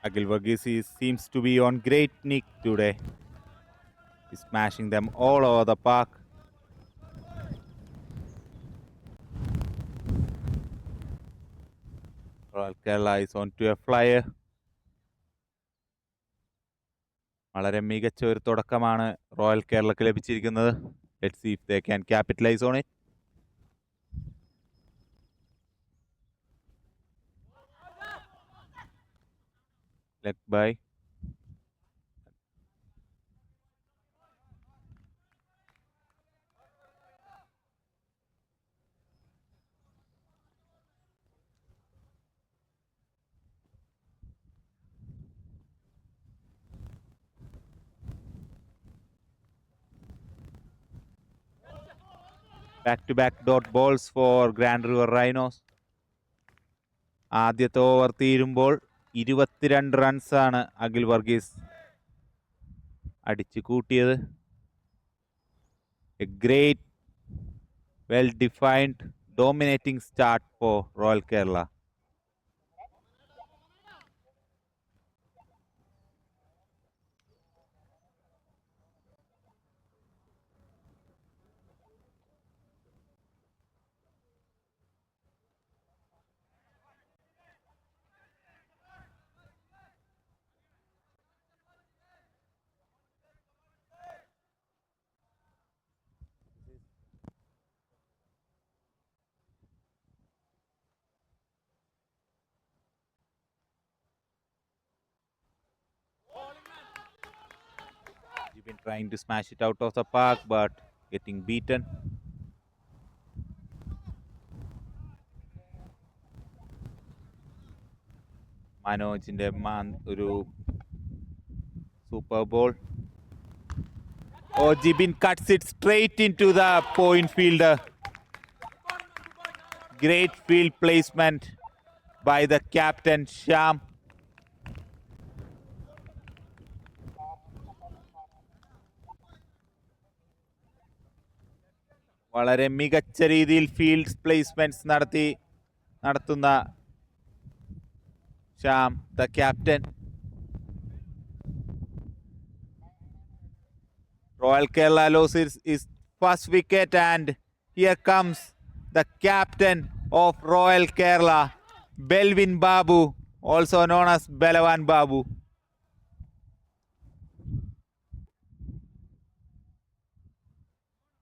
Agil Varghese seems to be on great nick today. He's smashing them all over the park. Royal Kerala is onto a flyer. വളരെ മികച്ച ഒരു തുടക്കമാണ് royal കേരളക്ക് ലഭിച്ചിരിക്കുന്നത്. Let's see if they can capitalize on it. Led by back-to-back dot balls for Grand River Rhinos. ആദ്യത്തെ over തീരുമ്പോൾ 22 റൺസാണ് അഖിൽ വർഗീസ് അടിച്ചു കൂട്ടിയത്. A great, well-defined, dominating start for Royal Kerala. You've been trying to smash it out of the park, but getting beaten. മനോജിന്റെ ഒരു super ball. Oh, Jibin cuts it straight into the point fielder. Great field placement by the captain Shyam. വളരെ മികച്ച രീതിയിൽ field placements നടത്തുന്ന Shyam, the captain. Royal Kerala loses his first wicket, and here comes the captain of Royal Kerala, Belvin Babu, also known as Belawan Babu.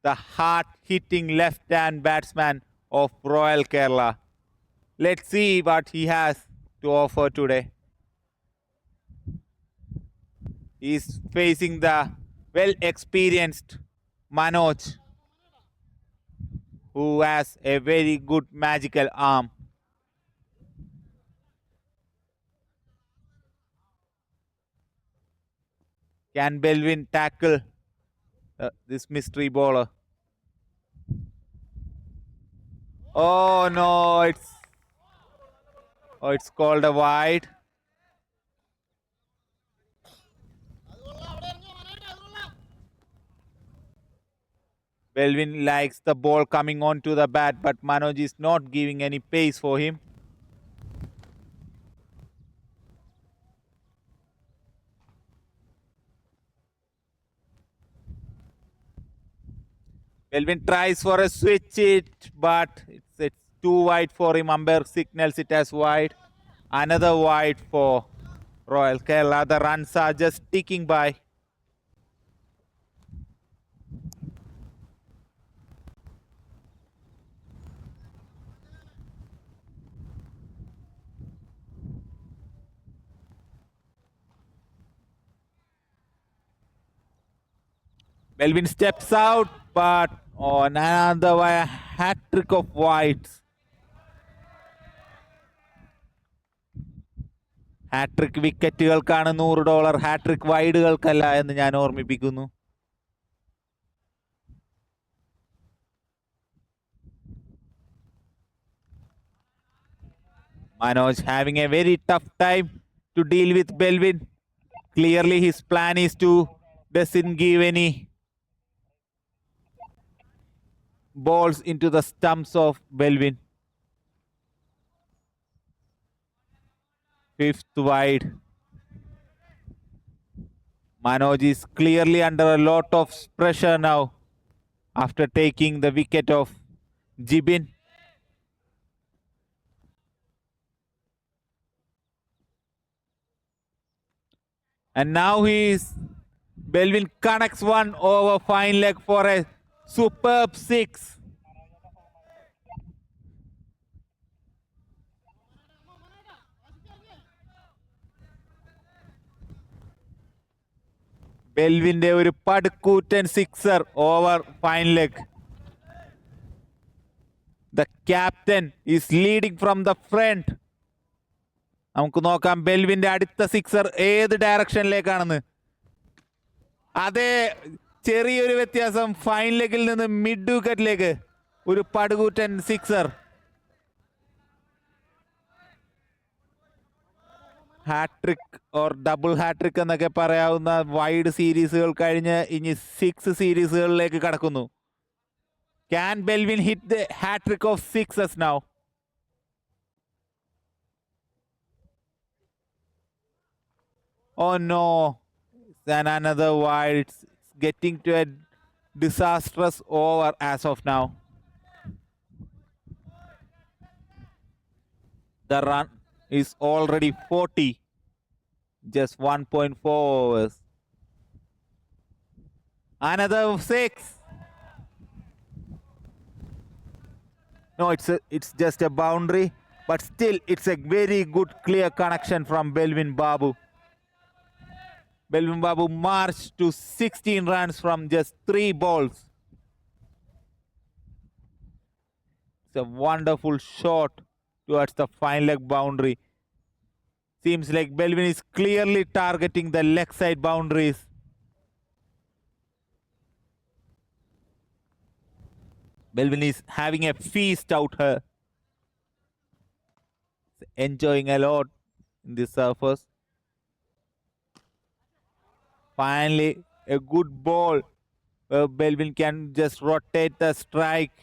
The hard-hitting left-hand batsman of Royal Kerala. Let's see what he has to offer today. He's facing the well-experienced Manoj, who has a very good magical arm. Can Belvin tackle this mystery bowler? Oh no, it's called a wide. Belvin likes the ball coming onto the bat, but Manoj is not giving any pace for him. Belvin tries for a switch it, but it's too wide for him. Umpire signals it as wide. Another wide for Royal Kerala. The runs are just ticking by. Belvin steps out, but another hat trick of wides. Hat trick വിക്കറ്റുകൾക്കാണ് $100, hat trick വൈഡുകൾക്കല്ല എന്ന് ഞാൻ ഓർമ്മിപ്പിക്കുന്നു. Manoj having a very tough time to deal with Belvin. Clearly his plan is to doesn't give any balls into the stumps of Belvin. Fifth wide. Manoj is clearly under a lot of pressure now after taking the wicket of Jibin. And now Belvin connects one over fine leg for a superb six. ബെൽവിന്റെ ഒരു പടുക്കൂറ്റൻ sixer over fine leg. The captain is leading from the front. നമുക്ക് നോക്കാം ബെൽവിന്റെ അടുത്ത sixer ഏത് ഡയറക്ഷനിലേക്കാണെന്ന്. അതേ, ചെറിയൊരു വ്യത്യാസം. ഫൈൻ ലെഗിൽ നിന്ന് മിഡ് വിക്കറ്റിലേക്ക് ഒരു പടുകൂറ്റൻ sixer. Hat trick or double hat trick എന്നൊക്കെ പറയാവുന്ന വൈഡ് സീരീസുകൾ കഴിഞ്ഞ് ഇനി 6 സീരീസുകളിലേക്ക് കടക്കുന്നു. Can Belvin hit the hat trick of 6s now? Oh no, then another wide. It's getting to a disastrous over as of now. The run is already 40. Just 1.4 overs. Another 6. No, it's just a boundary, but still it's a very good clear connection from Belvin Babu. Belvin Babu marched to 16 runs from just 3 balls. It's a wonderful shot towards the fine leg boundary. Seems like Belvin is clearly targeting the leg side boundaries. Belvin is having a feast out here. Enjoying a lot in this surface. Finally, a good ball where Belvin can just rotate the strike.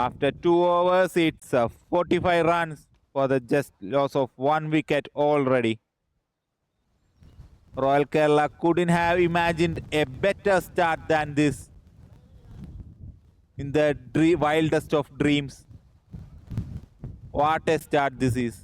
After 2 overs, it's 45 runs for the just loss of 1 wicket already. Royal Kerala couldn't have imagined a better start than this in the wildest of dreams. What a start this is.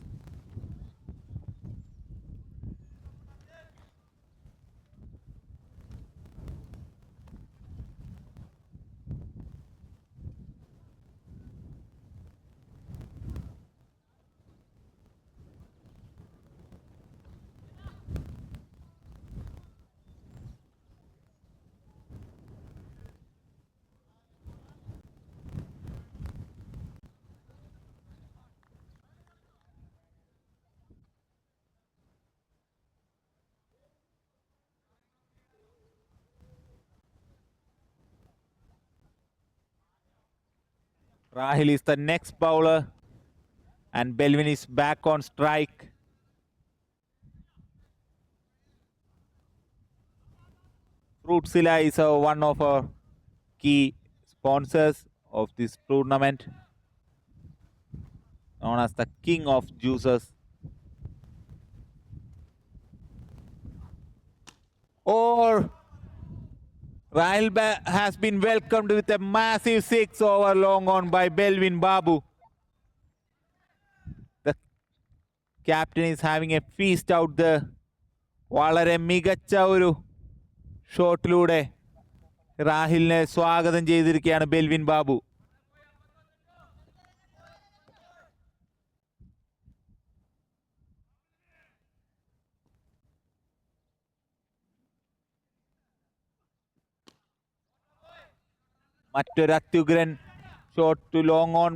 Rahil is the next bowler and Belvin is back on strike. Fruitsila is one of our key sponsors of this tournament, known as the king of juices. Or Rahil has been welcomed with a massive 6 over long on by Belvin Babu. The captain is having a feast out there. വളരെ മികച്ച ഒരു ഷോട്ടിലൂടെ രാഹിലിനെ സ്വാഗതം ചെയ്തിരിക്കുകയാണ് ബെൽവിൻ ബാബു. മറ്റൊരു അത്യുഗ്രൻ shot to long on,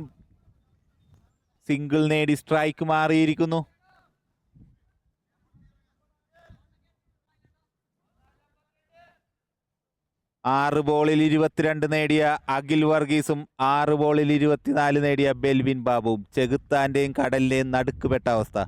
single നേടി strike മാറിയിരിക്കുന്നു. ആറ് ബോളിൽ 22 നേടിയ അഖിൽ വർഗീസും 6 ബോളിൽ 24 നേടിയ ബെൽവിൻ ബാബുവും ചെകുത്താന്റെയും കടലിന്റെയും നടുക്കുപെട്ട അവസ്ഥ.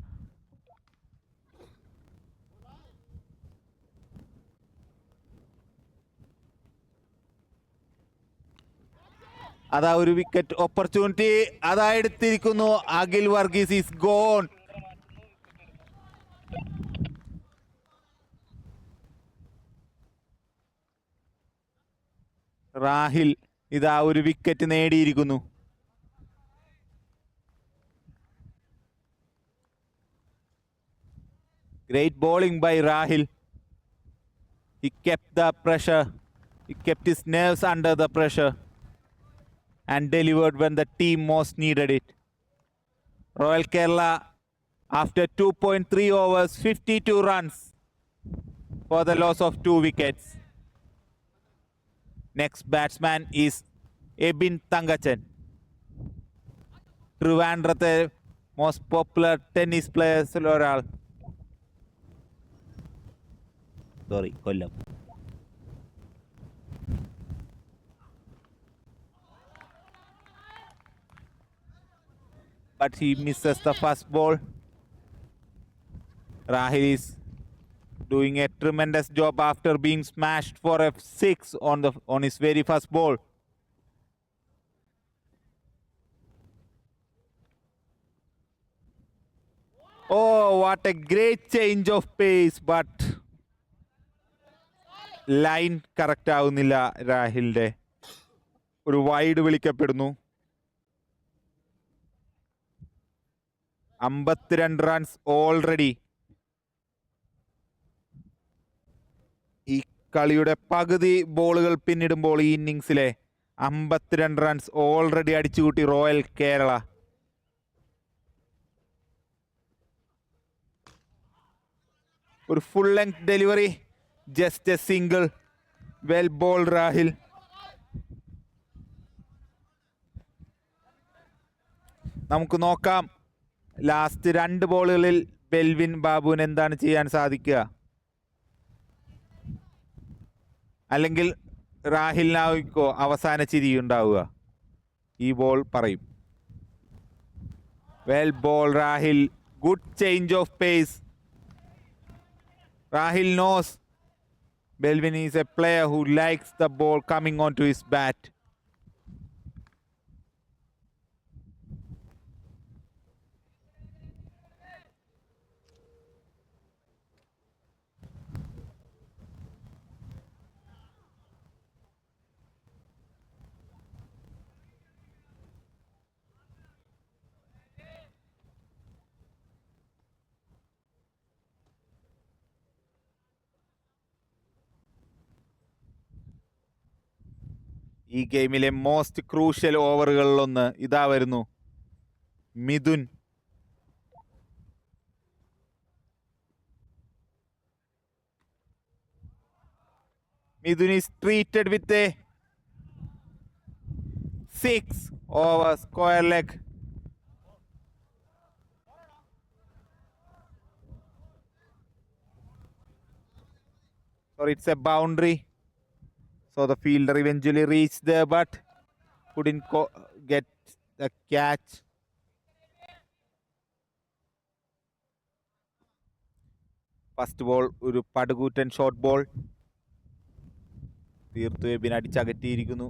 അതാ ഒരു വിക്കറ്റ് ഓപ്പർച്യൂണിറ്റി അതാ എടുത്തിരിക്കുന്നു. Akhil Varghese is gone. റാഹിൽ ഇതാ ഒരു വിക്കറ്റ് നേടിയിരിക്കുന്നു. Great bowling by Rahil. He kept the pressure. He kept his nerves under the pressure and delivered when the team most needed it. Royal Kerala, after 2.3 overs, 52 runs for the loss of 2 wickets. Next batsman is Ebin Thangachan. Trivandrത്തെ most popular tennis players ഒരാൾ. Sorry, Kollam. But he misses the first ball. Rahil is doing a tremendous job after being smashed for a 6 on his very first ball. Oh, what a great change of pace, but line correct ആവുന്നില്ല. രാഹിലിന്റെ ഒരു wide വിളിക്കപ്പെടുന്നു. 52 runs already. ഈ കളിയുടെ പകുതി ബോളുകൾ പിന്നിടുമ്പോൾ ഈ ഇന്നിങ്സിലെ 52 runs already അടിച്ചുകൂട്ടി royal Kerala. ഒരു full length delivery, just A single. Well ball Rahil. നമുക്ക് നോക്കാം ലാസ്റ്റ് 2 ബോളുകളിൽ ബെൽവിൻ ബാബുവിന് എന്താണ് ചെയ്യാൻ സാധിക്കുക. അല്ലെങ്കിൽ രാഹിലിനായിക്കോ അവസാന ചിരി ഉണ്ടാവുക. ഈ ബോൾ പറയും. Well ball Rahil. Good change of pace. Rahil knows Belvin is a player who likes the ball coming onto his bat. ഈ ഗെയിമിലെ മോസ്റ്റ് ക്രൂഷ്യൽ ഓവറുകളിലൊന്ന് ഇതാ വരുന്നു. Mithun. Mithun is treated with a 6 over square leg. Sorry, it's a boundary. So the fielder eventually reached there but couldn't get the catch. First ball ഒരു പടുകൂറ്റൻ short ball. തീർത്തു എബിൻ അടിച്ചകറ്റിയിരിക്കുന്നു.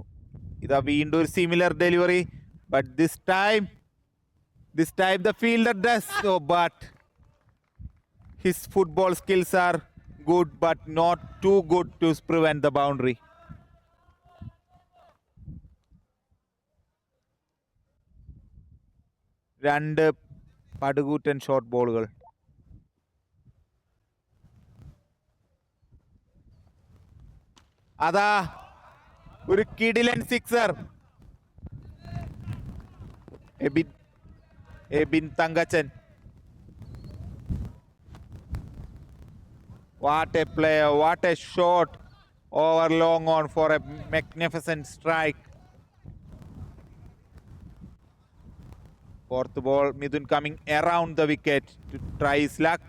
ഇതാ വീണ്ടും ഒരു similar delivery. But this time the fielder does so, but his football skills are good but not too good to prevent the boundary. രണ്ട് പടുകൂറ്റൻ short ബോളുകൾ. അതാ ഒരു കിടിലൻ sixer. Abin Thankachan. What a player, what a shot over long on for a magnificent strike. Fourth ball, Mithun coming around the wicket to try his luck.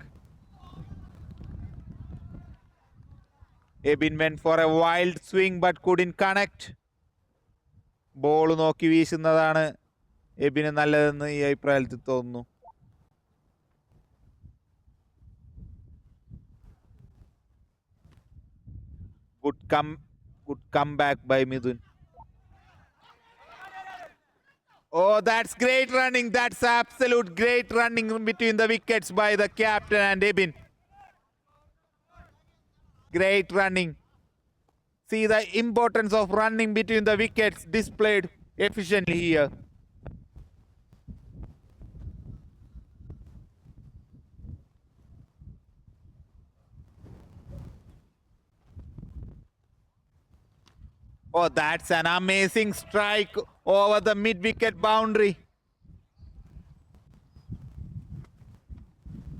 Ebin went for a wild swing but couldn't connect. Ball നോക്കി വീശുന്നതാണ് എബിന് നല്ലതെന്ന് ഈ അഭിപ്രായത്തിൽ തോന്നുന്നു. Good comeback by Mithun. Oh, that's great running. That's absolute great running between the wickets by the captain and Ebin. Great running. See the importance of running between the wickets displayed efficiently here. Oh, that's an amazing strike over the mid-wicket boundary.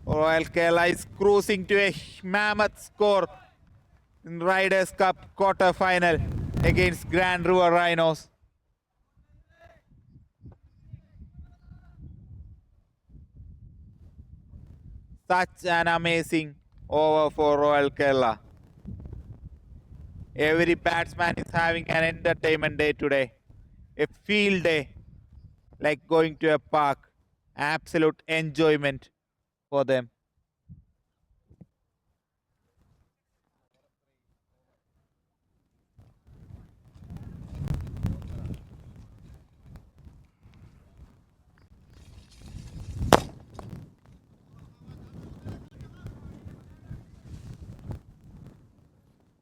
Royal Kerala is cruising to a mammoth score in Riders' Cup quarter-final against Grand River Rhinos. Such an amazing over for Royal Kerala. Every batsman is having an entertainment day today. A field day, like going to a park. Absolute enjoyment for them.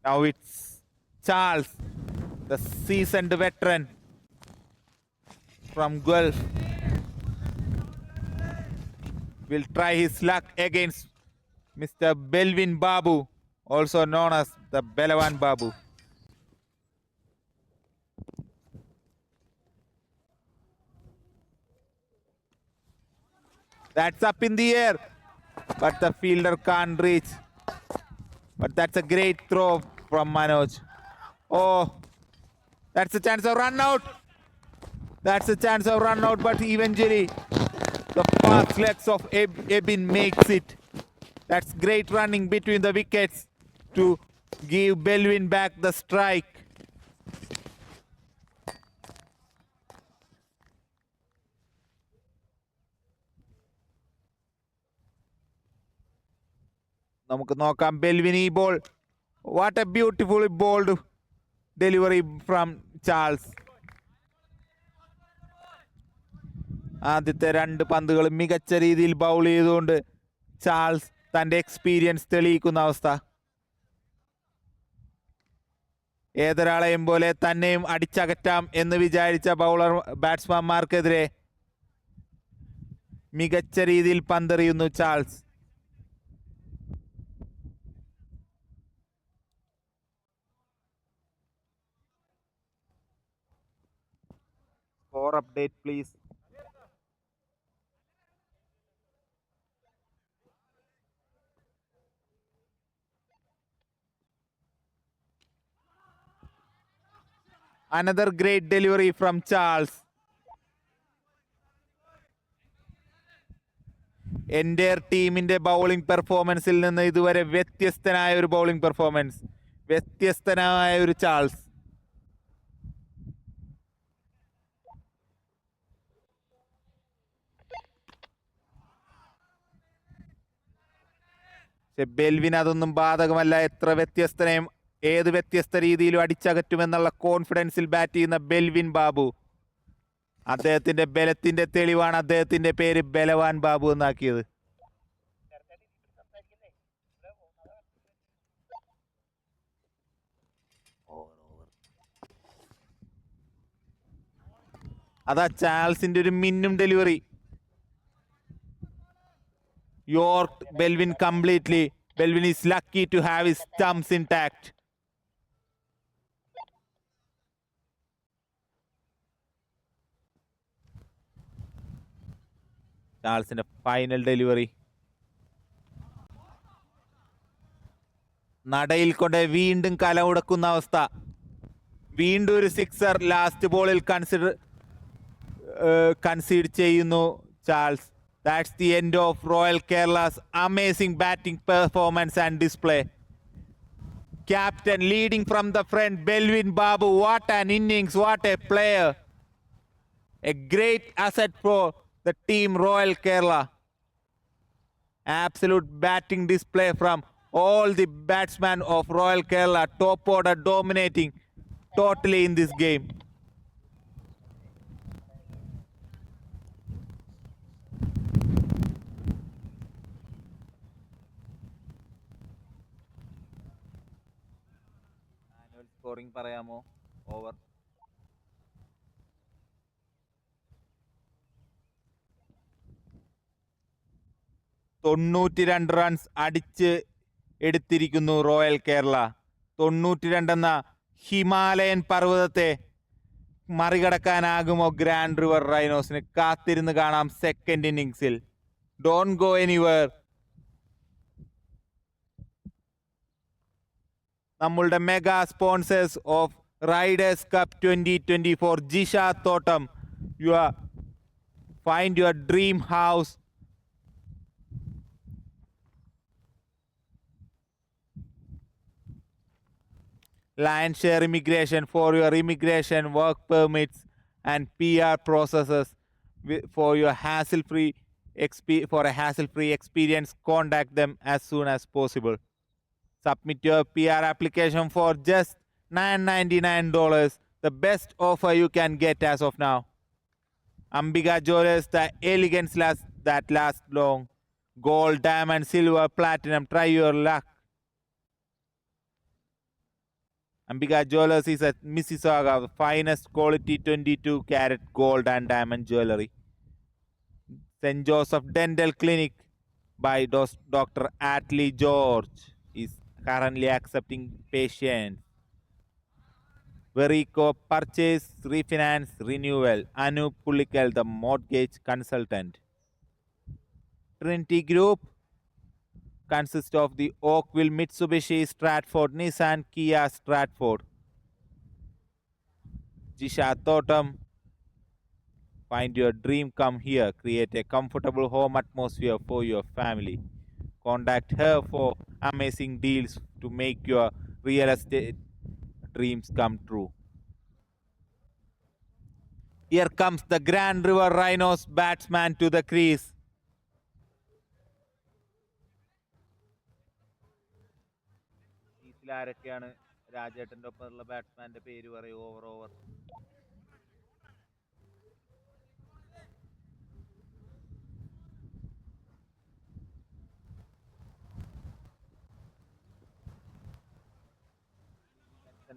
Now it's Charles, the seasoned veteran from Gulf, will try his luck against Mr. Belvin Babu, also known as the Belawan Babu. That's up in the air, but the fielder can't reach. But that's a great throw from Manoj. Oh, that's a chance of run out. That's a chance of run out, but eventually the fast legs of Ebin makes it. That's great running between the wickets to give Belvin back the strike. നമുക്ക് നോക്കാം Belvin ഈ ball. What a beautiful bold delivery from Charles. ആദ്യത്തെ 2 പന്തുകൾ മികച്ച രീതിയിൽ bowl ചെയ്തുകൊണ്ട് Charles തൻ്റെ experience തെളിയിക്കുന്ന അവസ്ഥ. ഏതൊരാളെയും പോലെ തന്നെയും അടിച്ചകറ്റാം എന്ന് വിചാരിച്ച ബാറ്റ്സ്മാൻമാർക്കെതിരെ മികച്ച രീതിയിൽ പന്തെറിയുന്നു Charles. Score update, please. Another great delivery from Charles. എൻ്റെ ടീമിൻ്റെ ബൗളിംഗ് പെർഫോമൻസിൽ നിന്ന് ഇതുവരെ വ്യത്യസ്തനായ ഒരു ബൗളിംഗ് പെർഫോമൻസ്, വ്യത്യസ്തനായ ഒരു ചാൾസ്. പക്ഷെ ബെൽവിൻ അതൊന്നും ബാധകമല്ല. എത്ര വ്യത്യസ്തനെയും ഏത് വ്യത്യസ്ത രീതിയിലും അടിച്ചകറ്റുമെന്നുള്ള കോൺഫിഡൻസിൽ ബാറ്റ് ചെയ്യുന്ന ബെൽവിൻ ബാബു. അദ്ദേഹത്തിന്റെ ബലത്തിന്റെ തെളിവാണ് അദ്ദേഹത്തിന്റെ പേര് ബലവാൻ ബാബു എന്നാക്കിയത്. അതാ ചാൾസിന്റെ ഒരു മിന്നും delivery. Yorked Belvin completely. Belvin is lucky to have his stumps intact. ചാൾസിന്റെ ഫൈനൽ ഡെലിവറി നടയിൽ കൊണ്ട് വീണ്ടും കല ഉടക്കുന്ന അവസ്ഥ. വീണ്ടും ഒരു സിക്സർ ലാസ്റ്റ് ബോളിൽ കൺസീഡ് ചെയ്യുന്നു Charles. That's the end of Royal Kerala's amazing batting performance and display. Captain leading from the front, Belvin Babu. What an innings, what a player. A great asset for the team Royal Kerala. Absolute batting display from all the batsmen of Royal Kerala. Top order dominating totally in this game. Scoring പറയാമോ? Over. തൊണ്ണൂറ്റിരണ്ട് runs അടിച്ച് എടുത്തിരിക്കുന്നു Royal Kerala. 92 എന്ന ഹിമാലയൻ പർവ്വതത്തെ മറികടക്കാനാകുമോ Grand River റൈനോസിന്? കാത്തിരുന്ന് കാണാം സെക്കൻഡ് ഇന്നിങ്സിൽ. Don't go anywhere. നമ്മളുടെ mega sponsors of riders cup 2024, Jisha Thottam. Find your dream house. Land Share Immigration for your immigration, work permits and PR processes. For a hassle-free experience, contact them as soon as possible. Submit your PR application for just $999, the best offer you can get as of now. Ambika Jewelers, the elegance that lasts long. Gold, diamond, silver, platinum. Try your luck. Ambika Jewelers is at Mississauga, the finest quality 22-carat gold and diamond jewelry. St. Joseph Dental Clinic by Dr. Atlee George is currently accepting patients. Verico Purchase, Refinance, Renewal. Anup Pullikal, the mortgage consultant. Trinity Group consists of the Oakville, Mitsubishi, Stratford, Nissan, Kia, Stratford. Jisha Thotam, find your dream come here. Create a comfortable home atmosphere for your family. Contact her for amazing deals to make your real estate dreams come true. Here comes the Grand River Rhinos batsman to the crease. ആരൊക്കെയാണ് രാജേട്ടൻ്റെ ഒപ്പമുള്ള ബാറ്റ്സ്മാന്റെ പേര് പറയൂ? Over.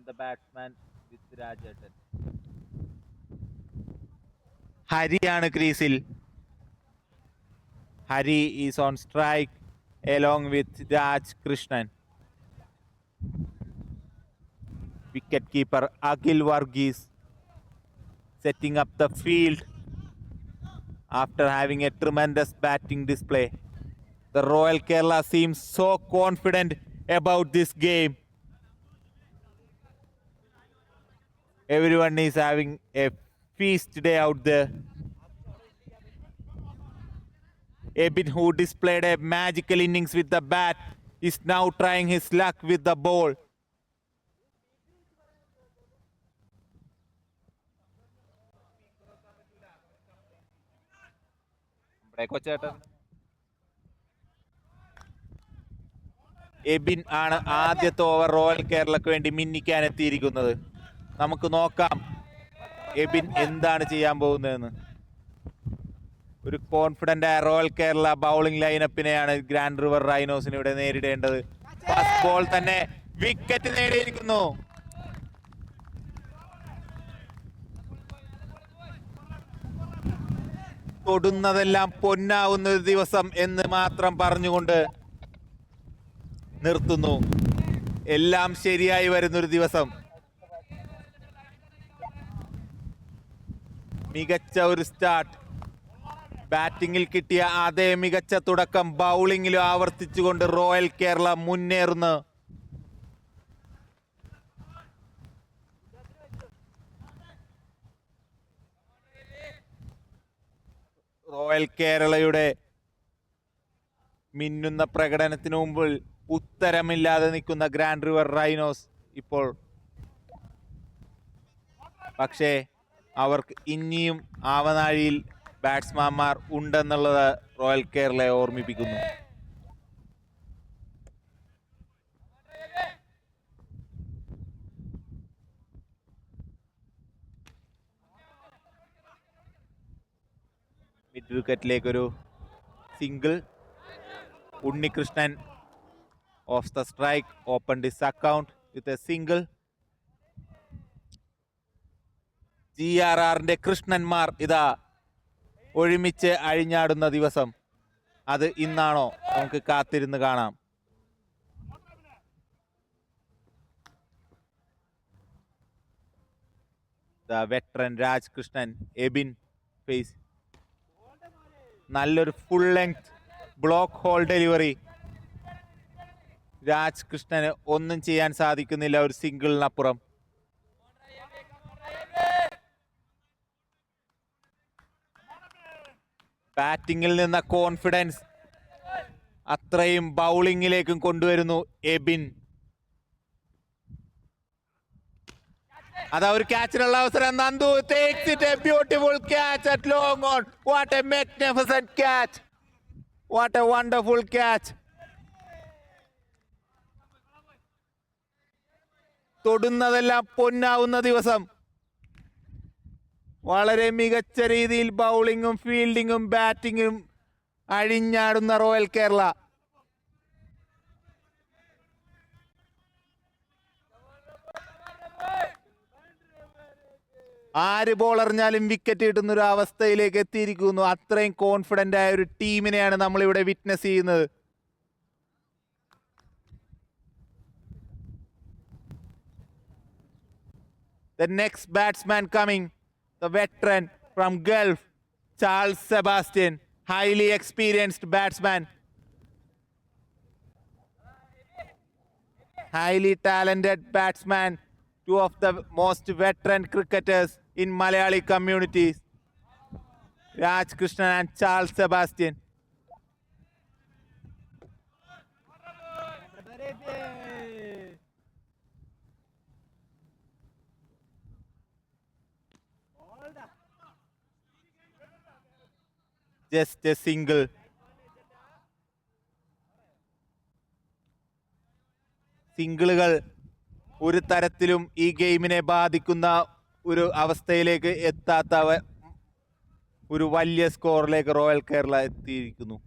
The batsman with രാജേട്ടൻ. ഹരിയാണ് ക്രീസിൽ. Hari is on strike along with Raj Krishnan. Wicket keeper Akhil Varghese setting up the field after having a tremendous batting display. The Royal Kerala seems so confident about this game. Everyone is having a feast day out there. Ebin, who displayed a magical innings with the bat, is now trying his luck with the ball. Abin ആണ് ആദ്യത്തെ over royal കേരളക്ക് വേണ്ടി മിന്നിക്കാൻ എത്തിയിരിക്കുന്നത്. നമുക്ക് നോക്കാം എബിൻ എന്താണ് ചെയ്യാൻ പോകുന്നതെന്ന്. ഒരു കോൺഫിഡന്റ് ആയ റോയൽ കേരള ബൗളിംഗ് ലൈനപ്പിനെയാണ് ഗ്രാൻഡ് റിവർ റൈനോസിന് ഇവിടെ നേരിടേണ്ടത്. ഫസ്റ്റ് ബോൾ തന്നെ വിക്കറ്റ് നേടിയിരിക്കുന്നു. തൊടുന്നതെല്ലാം പൊന്നാവുന്ന ഒരു ദിവസം എന്ന് മാത്രം പറഞ്ഞുകൊണ്ട് നിർത്തുന്നു. എല്ലാം ശരിയായി വരുന്നൊരു ദിവസം. മികച്ച ഒരു സ്റ്റാർട്ട്. ബാറ്റിങ്ങിൽ കിട്ടിയ അതേ മികച്ച തുടക്കം ബൗളിങ്ങിലും ആവർത്തിച്ചുകൊണ്ട് റോയൽ കേരള മുന്നേറുന്നു. റോയൽ കേരളയുടെ മിന്നുന്ന പ്രകടനത്തിന് മുമ്പിൽ ഉത്തരമില്ലാതെ നിൽക്കുന്ന ഗ്രാൻഡ് റിവർ റൈനോസ് ഇപ്പോൾ. പക്ഷേ അവർക്ക് ഇനിയും ആവനാഴിയിൽ ബാറ്റ്സ്മാൻമാർ ഉണ്ടെന്നുള്ളത് റോയൽ കേരളയെ ഓർമ്മിപ്പിക്കുന്നു. മിഡ് വിക്കറ്റിലേക്കൊരു single. Unnikrishnan off the strike open this account with a single. GRRന്റെ കൃഷ്ണന്മാർ ഇതാ ഒരുമിച്ച് അഴിഞ്ഞാടുന്ന ദിവസം അത് ഇന്നാണോ? നമുക്ക് കാത്തിരുന്ന് കാണാം. വെറ്ററൻ രാജ് കൃഷ്ണൻ, എബിൻ ഫേസ് നല്ലൊരു full length block hole delivery. Raj കൃഷ്ണന് ഒന്നും ചെയ്യാൻ സാധിക്കുന്നില്ല ഒരു സിംഗിളിനപ്പുറം. ബാറ്റിങ്ങിൽ നിന്ന കോൺഫിഡൻസ് അത്രയും ബൗളിങ്ങിലേക്കും കൊണ്ടുവരുന്നു എബിൻ. അതാ ഒരു ക്യാച്ചിനുള്ള അവസരം. Nandu takes it, a beautiful catch at long on. What a magnificent catch. What a wonderful catch. തൊടുന്നതെല്ലാം പൊന്നാവുന്ന ദിവസം. വളരെ മികച്ച രീതിയിൽ ബൗളിങ്ങും ഫീൽഡിങ്ങും ബാറ്റിങ്ങും അഴിഞ്ഞാടുന്ന റോയൽ കേരള. ആര് ബോൾ എറിഞ്ഞാലും വിക്കറ്റ് കിട്ടുന്ന ഒരു അവസ്ഥയിലേക്ക് എത്തിയിരിക്കുന്നു. അത്രയും കോൺഫിഡന്റ് ആയ ഒരു ടീമിനെയാണ് നമ്മൾ ഇവിടെ വിറ്റ്നസ് ചെയ്യുന്നത്. The next batsman coming, the veteran from Gulf, Charles Sebastian, highly experienced batsman, highly talented batsman, two of the most veteran cricketers in Malayali communities, Raj Krishnan and Charles Sebastian. Just a single. സിംഗിളുകൾ ഒരു തരത്തിലും ഈ ഗെയിമിനെ ബാധിക്കുന്ന ഒരു അവസ്ഥയിലേക്ക് എത്താത്ത ഒരു വലിയ സ്കോറിലേക്ക് Royal Kerala എത്തിയിരിക്കുന്നു.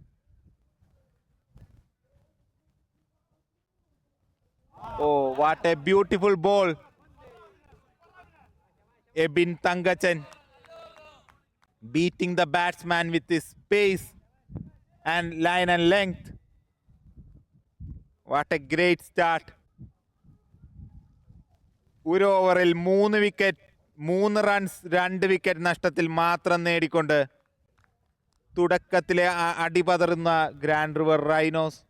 Oh what a beautiful ball. Abin Thankachan beating the batsman with his pace and line and length. What a great start. ഒരു ഓവറിൽ 3 വിക്കറ്റ്, 3 റൺസ്, 2 വിക്കറ്റ് നഷ്ടത്തിൽ മാത്രം നേടിക്കൊണ്ട് തുടക്കത്തിലെ അടിപതറുന്ന ഗ്രാൻഡ് റിവർ റൈനോസ്.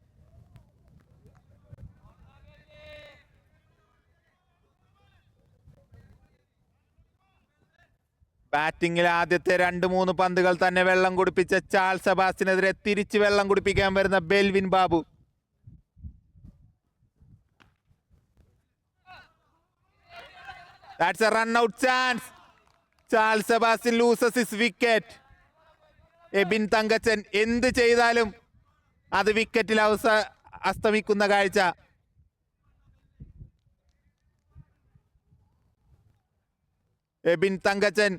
ബാറ്റിംഗിൽ ആദ്യത്തെ 2-3 പന്തുകൾ തന്നെ വെള്ളം കുടിപ്പിച്ച ചാൾസ് സെബാസ്റ്റിനെതിരെ തിരിച്ച് വെള്ളം കുടിപ്പിക്കാൻ വരുന്ന Belvin Babu. That's a run out chance. Charles Sebastian loses his wicket. Abin Thankachan എന്ത് ചെയ്താലും അത് വിക്കറ്റിൽ അസ്തമിക്കുന്ന കാഴ്ച. Ebin Thankachan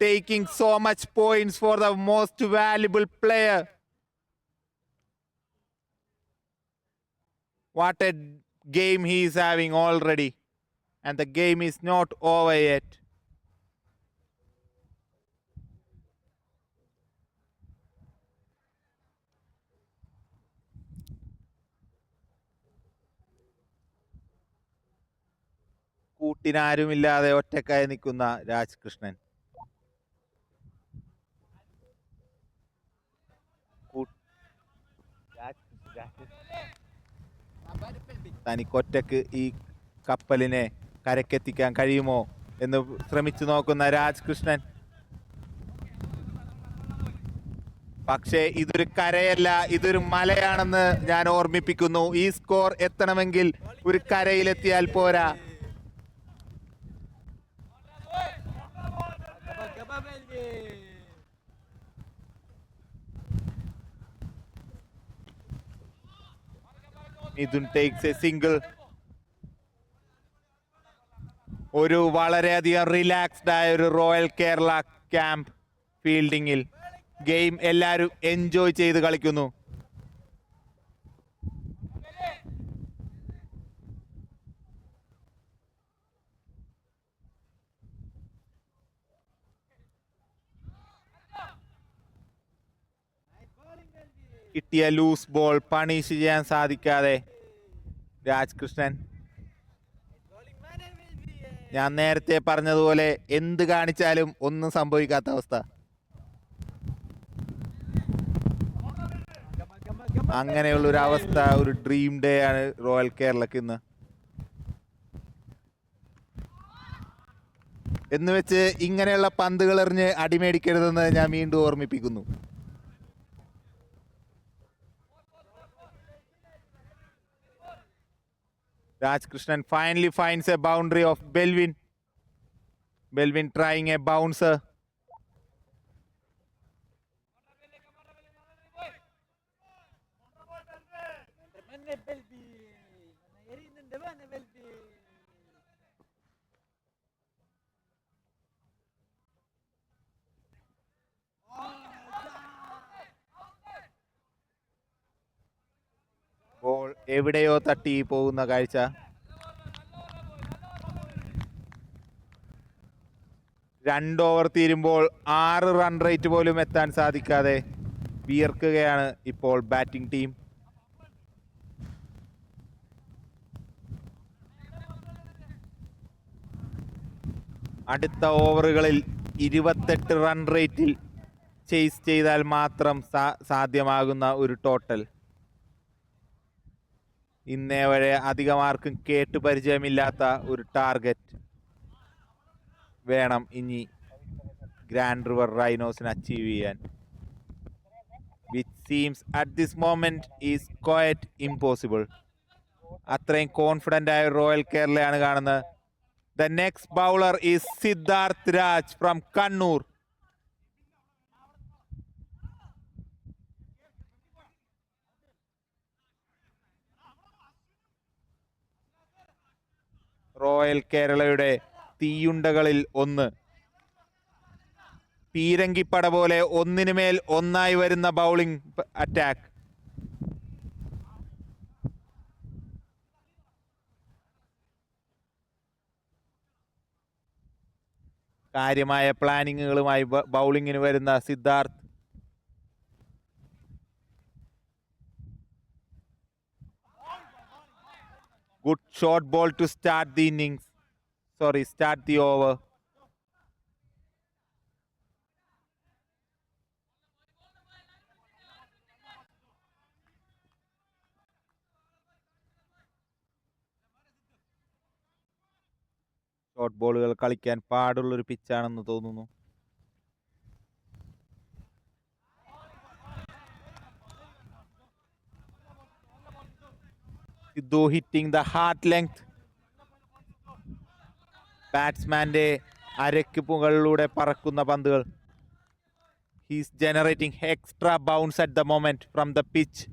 taking so much points for the most valuable player. What a game he is having already. And the game is not over yet. കൂട്ടിനാരുമില്ലാതെ ഒറ്റക്കായി നിൽക്കുന്ന രാജ് കൃഷ്ണൻ. തനിക്കൊറ്റക്ക് ഈ കപ്പലിനെ കരക്കെത്തിക്കാൻ കഴിയുമോ എന്ന് ശ്രമിച്ചു നോക്കുന്ന രാജ് കൃഷ്ണൻ. പക്ഷേ ഇതൊരു കരയല്ല, ഇതൊരു മലയാണെന്ന് ഞാൻ ഓർമ്മിപ്പിക്കുന്നു. ഈ സ്കോർ എത്തണമെങ്കിൽ ഒരു കരയിലെത്തിയാൽ പോരാ. Mithun takes a single. ഒരു വളരെയധികം റിലാക്സ്ഡ് ആയ ഒരു റോയൽ കേരള ക്യാമ്പ് ഫീൽഡിങ്ങിൽ ഗെയിം എല്ലാവരും എൻജോയ് ചെയ്ത് കളിക്കുന്നു. കിട്ടിയ ലൂസ് ബോൾ പണിഷ് ചെയ്യാൻ സാധിക്കാതെ രാജ്കൃഷ്ണൻ. ഞാൻ നേരത്തെ പറഞ്ഞതുപോലെ എന്ത് കാണിച്ചാലും ഒന്നും സംഭവിക്കാത്ത അവസ്ഥ. അങ്ങനെയുള്ളൊരു അവസ്ഥ, ഒരു ഡ്രീം ഡേ ആണ് റോയൽ കേരളക്ക് ഇന്ന്. എന്ന് വെച്ച് ഇങ്ങനെയുള്ള പന്തുകൾ എറിഞ്ഞ് അടിമേടിക്കരുതെന്ന് ഞാൻ വീണ്ടും ഓർമ്മിപ്പിക്കുന്നു. Rajkrishnan finally finds a boundary of Belvin. Belvin trying a bouncer. Ball എവിടെയോ തട്ടി പോകുന്ന കാഴ്ച. രണ്ട് ഓവർ തീരുമ്പോൾ 6 റൺ റേറ്റ് പോലും എത്താൻ സാധിക്കാതെ വിയർക്കുകയാണ് ഇപ്പോൾ ബാറ്റിംഗ് ടീം. അടുത്ത ഓവറുകളിൽ 28 റൺ റേറ്റിൽ ചേസ് ചെയ്താൽ മാത്രം സാധ്യമാകുന്ന ഒരു ടോട്ടൽ. ഇന്നേ വരെ അധികം ആർക്കും കേട്ട് പരിചയമില്ലാത്ത ഒരു ടാർഗറ്റ് വേണം ഇനി ഗ്രാൻഡ് റിവർ റൈനോസിന് അച്ചീവ് ചെയ്യാൻ. Which seems at this moment is quiet impossible. അത്രയും കോൺഫിഡൻ്റ് ആയ റോയൽ കേരളയാണ് കാണുന്നത്. The next bowler is Siddharth Raj from Kannur. Royal കേരളയുടെ തീയുണ്ടകളിൽ ഒന്ന്. പീരങ്കിപ്പട പോലെ ഒന്നിനുമേൽ ഒന്നായി വരുന്ന ബൗളിംഗ് അറ്റാക്ക്. കാര്യമായ പ്ലാനിങ്ങുകളുമായി ബൗളിങ്ങിന് വരുന്ന Siddharth. Good short ball to start the innings. Start the over. Short balls കളിക്കാൻ പാടുള്ളൊരു പിച്ചാണെന്ന് തോന്നുന്നു. Sidhu hitting the hard length. ബാറ്റ്സ്മാന്റെ അരയ്ക്ക് മുകളിലൂടെ പറക്കുന്ന പന്തുകൾ. He's generating extra bounce at the moment from the pitch.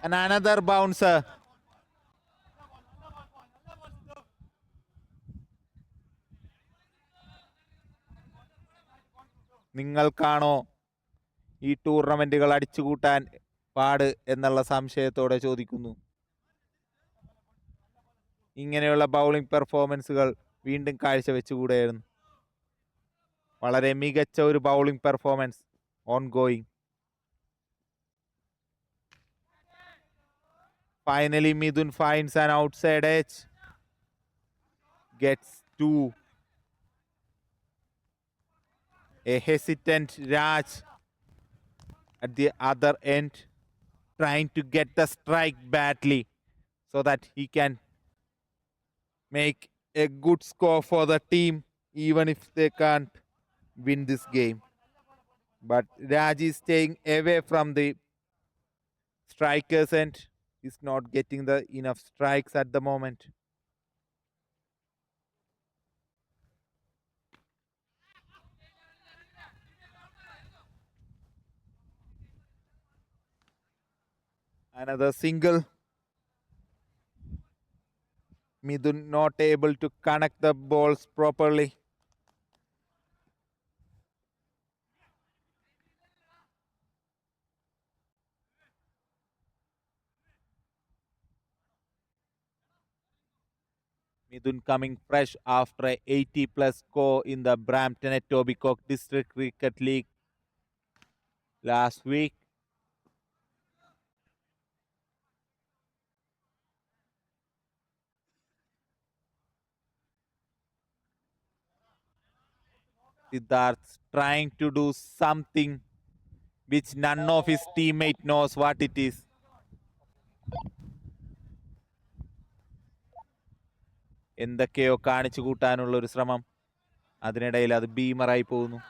And another bouncer. നിങ്ങൾക്കാണോ ഈ ടൂർണമെന്റുകൾ അടിച്ചുകൂട്ടാൻ പാട് എന്നുള്ള സംശയത്തോടെ ചോദിക്കുന്നു. ഇങ്ങനെയുള്ള ബൗളിംഗ് പെർഫോമൻസുകൾ വീണ്ടും കാഴ്ചവെച്ചുകൂടെയായിരുന്നു. വളരെ മികച്ച ഒരു bowling performance on going. Finally, Midun finds an outside edge. Gets two. A hesitant Raj at the other end, trying to get the strike badly so that he can make a good score for the team, even if they can't win this game. But Raj is staying away from the strikers end. Is not getting the enough strikes at the moment. Another single. Midun not able to connect the balls properly. Midun coming fresh after a 80-plus score in the Brampton Etobicoke District Cricket League last week. Siddharth trying to do something which none of his teammate knows what it is. എന്തൊക്കെയോ കാണിച്ചു കൂട്ടാനുള്ള ഒരു ശ്രമം, അതിനിടയിൽ അത് ബീമറായി പോകുന്നു.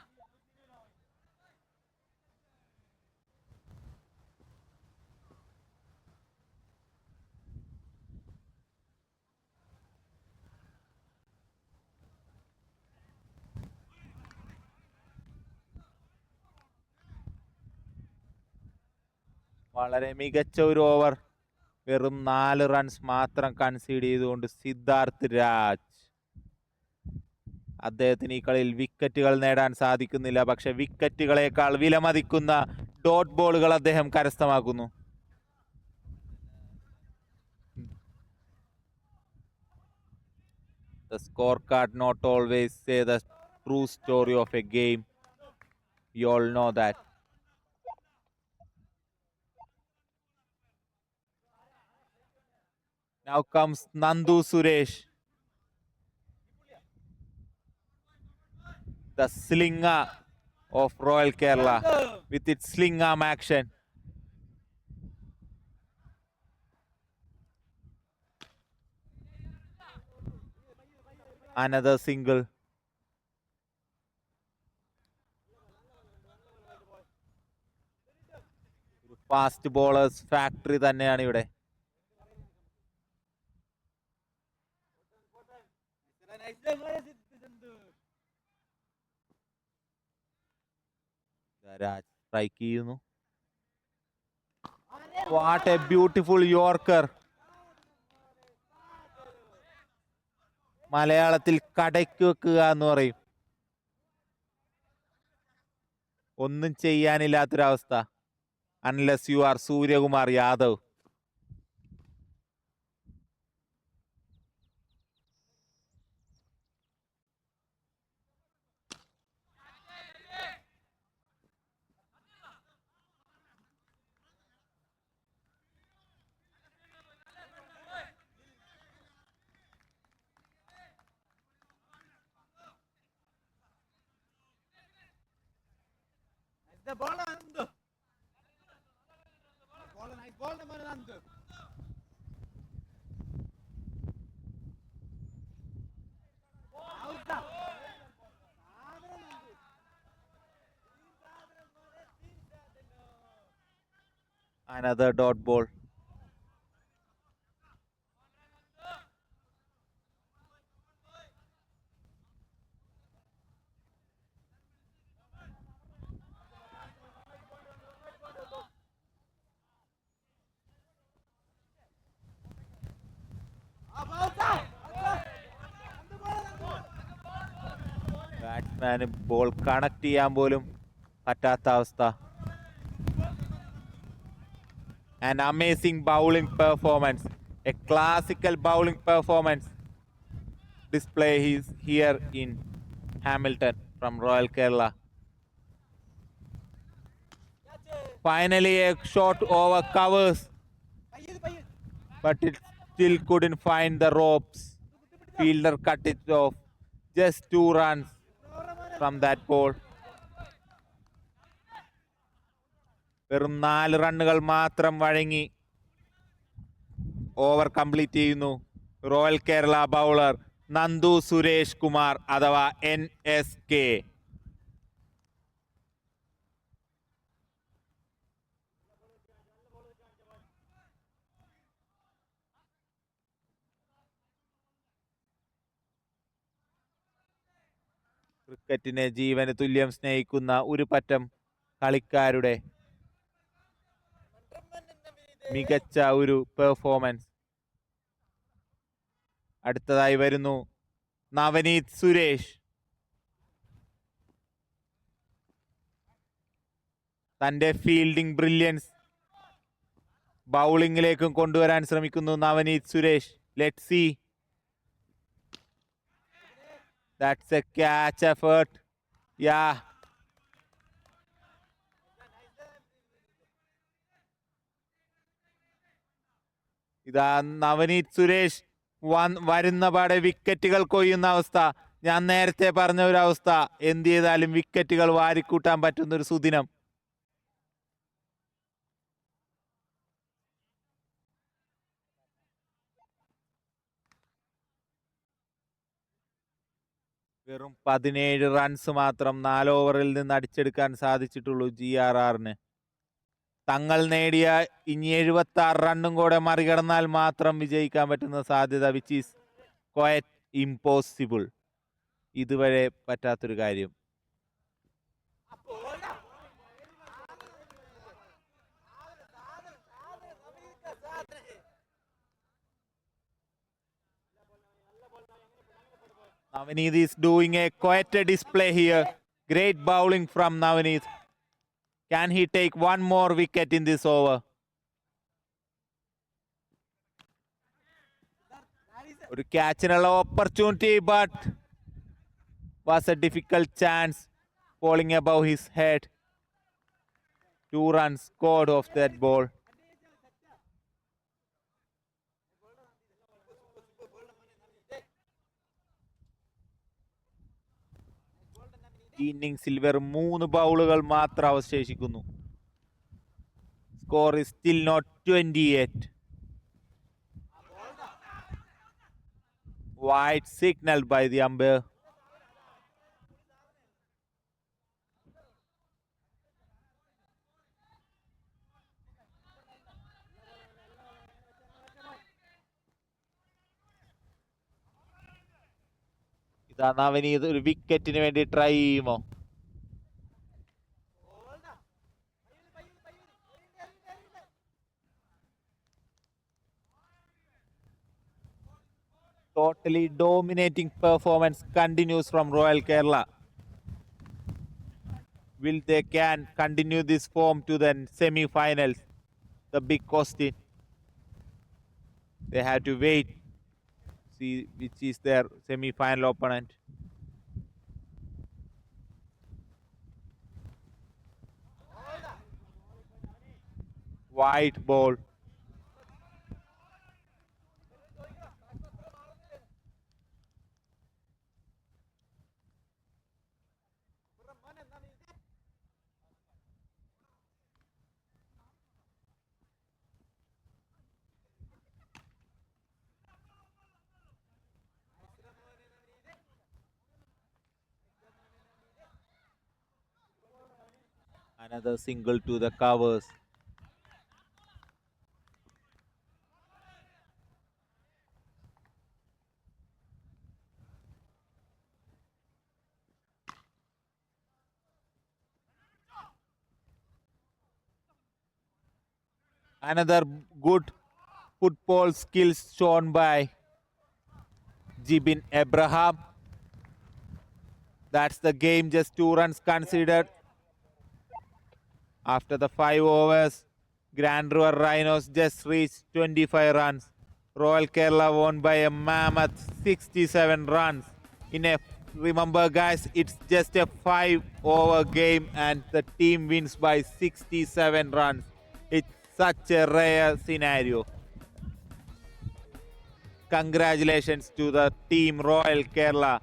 വളരെ മികച്ച ഒരു ഓവർ, വെറും 4 റൺസ് മാത്രം കൺസീഡ് ചെയ്തുകൊണ്ട് സിദ്ധാർത്ഥ് രാജ്. അദ്ദേഹത്തിന് ഈ കളിയിൽ വിക്കറ്റുകൾ നേടാൻ സാധിക്കുന്നില്ല, പക്ഷെ വിക്കറ്റുകളേക്കാൾ വിലമതിക്കുന്ന ഡോട്ട് ബോളുകൾ അദ്ദേഹം കരസ്ഥമാക്കുന്നു. The scorecard not always say the true story of a game. You all know that. Now comes Nandu Suresh, the slinger of Royal Kerala, with its sling arm action. Another single. Fast bowlers factory തന്നെയാണ് ഇവിടെ. Raj strike ചെയ്യുന്നു. What a beautiful yorker. മലയാളത്തിൽ കടയ്ക്ക് വെക്കുക എന്ന് പറയും. ഒന്നും ചെയ്യാനില്ലാത്തൊരവസ്ഥ. Unless you are Suryakumar Yadav. Another dot ball. ബാറ്റ്സ്മാന് ബോൾ കണക്ട് ചെയ്യാൻ പോലും പറ്റാത്ത അവസ്ഥ. An amazing bowling performance, a classical bowling performance display is here in Hamilton from Royal Kerala. Finally a short over covers, but it still couldn't find the ropes. Fielder cut it off. Just 2 runs from that ball. വെറും 4 റണ്ണുകൾ മാത്രം വഴങ്ങി over complete ചെയ്യുന്നു royal Kerala bowler Nandu Suresh Kumar അഥവാ NSK. ക്രിക്കറ്റിനെ ജീവന് തുല്യം സ്നേഹിക്കുന്ന ഒരു പറ്റം കളിക്കാരുടെ മികച്ച ഒരു പെർഫോമൻസ്. അടുത്തതായി വരുന്നു നവനീത് സുരേഷ്. തൻ്റെ ഫീൽഡിംഗ് ബ്രില്യൻസ് ബൗളിങ്ങിലേക്കും കൊണ്ടുവരാൻ ശ്രമിക്കുന്നു Navaneeth Suresh. Let's see. That's a catch effort. Yeah. ഇതാ നവനീത് സുരേഷ് വരുന്ന പാടെ വിക്കറ്റുകൾ കൊയ്യുന്ന അവസ്ഥ. ഞാൻ നേരത്തെ പറഞ്ഞ ഒരു അവസ്ഥ. എന്ത് ചെയ്താലും വിക്കറ്റുകൾ വാരിക്കൂട്ടാൻ പറ്റുന്ന ഒരു സുദിനം. വെറും 17 റൺസ് മാത്രം 4 ഓവറിൽ നിന്ന് അടിച്ചെടുക്കാൻ സാധിച്ചിട്ടുള്ളൂ GRRന്. തങ്ങൾ നേടിയ ഇനി 76 റണ്ണും കൂടെ മറികടന്നാൽ മാത്രം വിജയിക്കാൻ പറ്റുന്ന സാധ്യത, വിച്ച് ഈസ് ക്വയറ്റ് ഇമ്പോസിബിൾ. ഇതുവരെ പറ്റാത്തൊരു കാര്യം. Navneet is doing a quite a display here. Great bowling from Navneet. Can he take one more wicket in this over? ഒരു ക്യാച്ചിനുള്ള opportunity, but was a difficult chance falling above his head. 2 runs scored off that ball. ഈ ഇന്നിംഗ്സിൽ വെറും 3 ബൗളുകൾ മാത്രം അവശേഷിക്കുന്നു. Score is still not 28. Wide signaled by the umpire. ഇതാ നവനീത് ഒരു വിക്കറ്റിന് വേണ്ടി ട്രൈ ചെയ്യുമോ? Totally dominating performance continues from Royal Kerala. Will they can continue this form to the semi-finals? The big question. They have to wait, see which is their semi-final opponent. White ball. Another single to the covers. Another good football skills shown by Jibin Abraham. That's the game, just 2 runs considered. After the 5 overs, Grand River Rhinos just reached 25 runs. Royal Kerala won by a mammoth 67 runs. Remember guys, it's just a 5-over game and the team wins by 67 runs. It's such a rare scenario. Congratulations to the team Royal Kerala.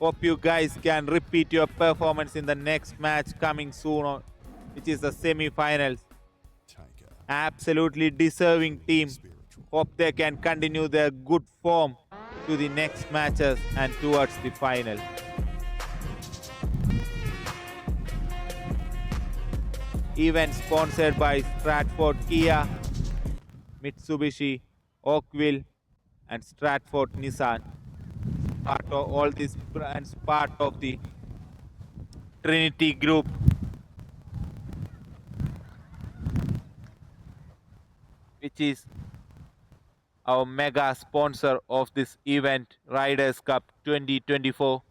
Hope you guys can repeat your performance in the next match coming soon, which is the semi-finals. Absolutely deserving team. Hope they can continue their good form to the next matches and towards the final. Event sponsored by Stratford Kia, Mitsubishi, Oakville and Stratford Nissan. Part of all these brands, part of the Trinity Group. Which is our mega sponsor of this event, Riders Cup 2024.